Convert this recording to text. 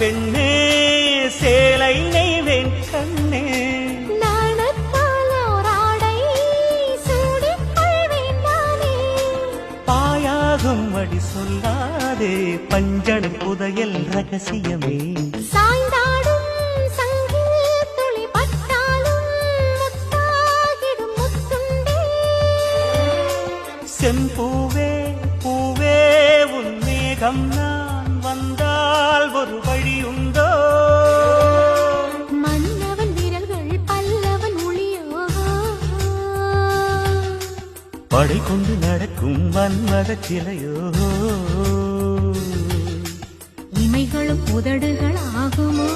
பெண்ணே சேலை நெய்வேன் கண்ணே பாயாகும் அடி சொல்லாதே பஞ்சண புதையல் ரகசியமே சாய்ந்தாடும் சங்கில் துளி பட்டாலும் முத்தாகிடும் முத்துண்டே செம்பூவே பூவே உன் மேகம் நான் வந்தால் ஒரு வழி உண்டோ மன்னவன் விரல்கள் பல்லவன் ஒளியோ படை கொண்டு நடக்கும் வன்மத சிலையோ இமைகளும் உதடுகள் ஆகுமோ